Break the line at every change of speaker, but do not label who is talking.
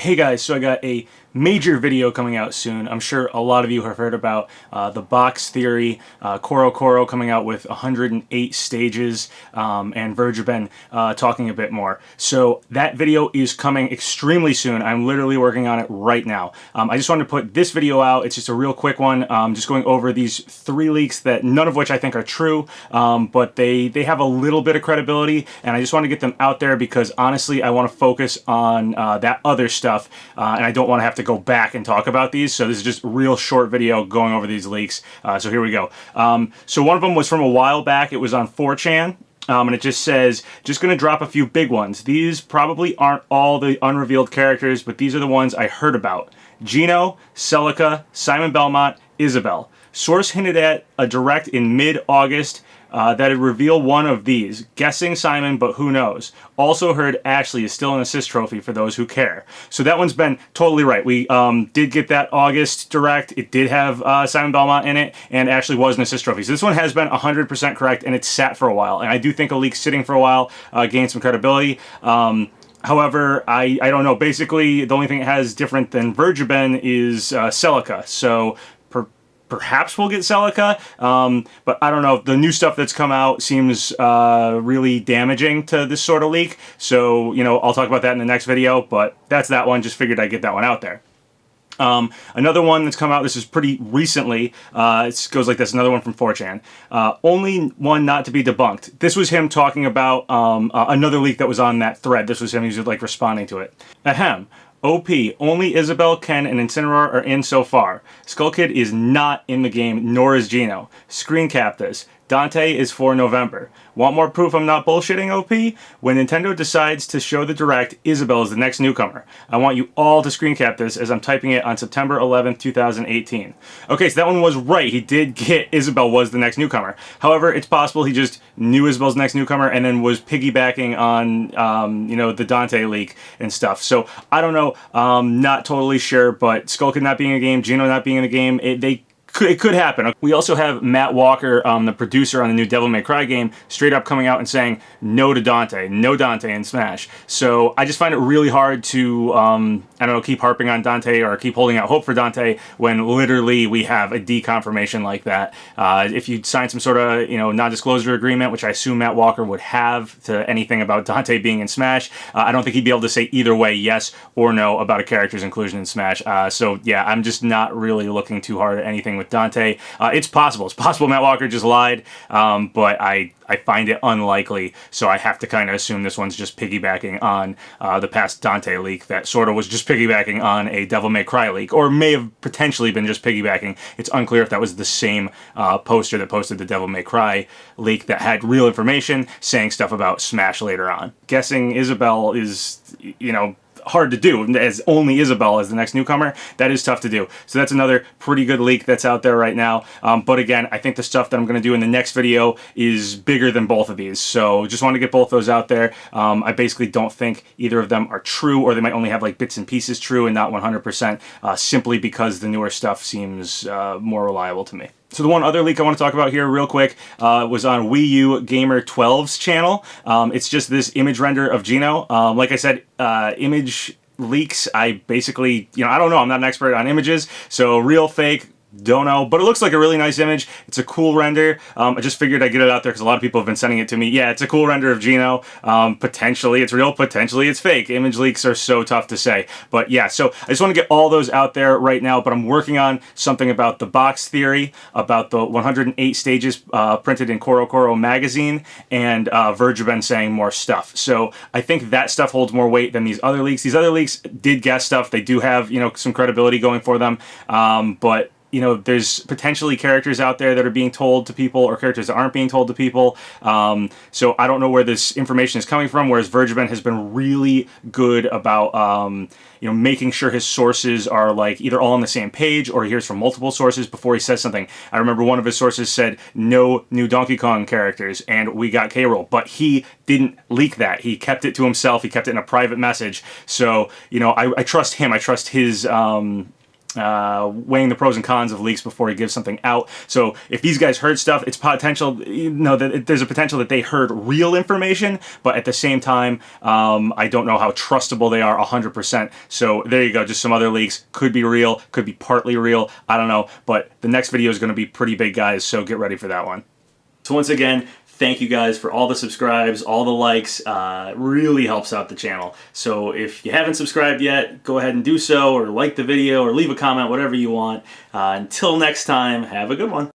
Hey guys, so I got a major video coming out soon. I'm sure a lot of you have heard about the box theory, Koro coming out with 108 stages, and Verjuben talking a bit more. So that video is coming extremely soon. I'm literally working on it right now. I just wanted to put this video out. It's just a real quick one, just going over these 3 leaks that none of which I think are true, but they have a little bit of credibility, and I just want to get them out there because honestly I want to focus on that other stuff, and I don't want to have to go back and talk about these. So this is just a real short video going over these leaks. So here we go. So one of them was from a while back. It was on 4chan. And it just says, just going to drop a few big ones. These probably aren't all the unrevealed characters, but these are the ones I heard about. Gino, Celica, Simon Belmont, Isabelle. Source hinted at a direct in mid-August that'd reveal one of these. Guessing Simon, but who knows. Also heard Ashley is still an assist trophy for those who care. So that one's been totally right. We did get that August direct. It did have Simon Belmont in it, and Ashley was an assist trophy. So this one has been 100% correct, and it's sat for a while. And I do think a leak sitting for a while gained some credibility. However, I don't know. Basically, the only thing it has different than Verjuben is Celica. So perhaps we'll get Celica, but I don't know. The new stuff that's come out seems really damaging to this sort of leak. So, you know, I'll talk about that in the next video, but that's that one. Just figured I'd get that one out there. Another one that's come out, this is pretty recently, it goes like this, another one from 4chan. Only one not to be debunked. This was him talking about another leak that was on that thread. This was him, he was like responding to it. Ahem. OP, only Isabelle, Ken, and Incineroar are in so far. Skull Kid is not in the game, nor is Gino. Screen cap this. Dante is for November. Want more proof I'm not bullshitting, OP? When Nintendo decides to show the Direct, Isabelle is the next newcomer. I want you all to screen cap this as I'm typing it on September 11th, 2018. Okay, so that one was right. He did get Isabelle was the next newcomer. However, it's possible he just knew Isabelle's next newcomer and then was piggybacking on, you know, the Dante leak and stuff. So, I don't know. Not totally sure, but Skull Kid not being in the game, Gino not being in the game, it could happen. We also have Matt Walker, the producer on the new Devil May Cry game, straight up coming out and saying no to Dante, no Dante in Smash. So I just find it really hard to, I don't know, keep harping on Dante or keep holding out hope for Dante when literally we have a deconfirmation like that. If you sign some sort of, you know, non-disclosure agreement, which I assume Matt Walker would have to anything about Dante being in Smash, I don't think he'd be able to say either way, yes or no, about a character's inclusion in Smash. So yeah, I'm just not really looking too hard at anything with Dante. It's possible. It's possible Matt Walker just lied, but I find it unlikely, so I have to kind of assume this one's just piggybacking on the past Dante leak that sort of was just piggybacking on a Devil May Cry leak, or may have potentially been just piggybacking. It's unclear if that was the same poster that posted the Devil May Cry leak that had real information saying stuff about Smash later on. Guessing Isabelle is, you know, hard to do, as only Isabelle as the next newcomer. That is tough to do. So that's another pretty good leak that's out there right now. But again, I think the stuff that I'm going to do in the next video is bigger than both of these. So just want to get both those out there. I basically don't think either of them are true, or they might only have like bits and pieces true and not 100%, simply because the newer stuff seems more reliable to me. So the one other leak I want to talk about here real quick was on Wii U Gamer 12's channel. It's just this image render of Gino. Like I said, image leaks, I basically, you know, I don't know. I'm not an expert on images, so real, fake, don't know, but it looks like a really nice image. It's a cool render. I just figured I'd get it out there because a lot of people have been sending it to me. Yeah, it's a cool render of Gino. Potentially it's real, potentially it's fake. Image leaks are so tough to say. But yeah, so I just want to get all those out there right now, but I'm working on something about the box theory, about the 108 stages printed in Koro magazine, and Verjuben saying more stuff. So I think that stuff holds more weight than these other leaks. These other leaks did guess stuff. They do have, you know, some credibility going for them, but you know, there's potentially characters out there that are being told to people, or characters that aren't being told to people. So I don't know where this information is coming from, whereas Verjuben has been really good about, you know, making sure his sources are like either all on the same page or he hears from multiple sources before he says something. I remember one of his sources said no new Donkey Kong characters, and we got K-Rool, but he didn't leak that. He kept it to himself. He kept it in a private message. So, you know, I trust him. I trust his weighing the pros and cons of leaks before he gives something out. So if these guys heard stuff, it's potential, that there's a potential that they heard real information, but at the same time, I don't know how trustable they are 100%. So there you go, just some other leaks. Could be real, could be partly real, I don't know. But the next video is going to be pretty big, guys, so get ready for that one. So once again, thank you guys for all the subscribes, all the likes. It really helps out the channel. So if you haven't subscribed yet, go ahead and do so, or like the video, or leave a comment, whatever you want. Until next time, have a good one.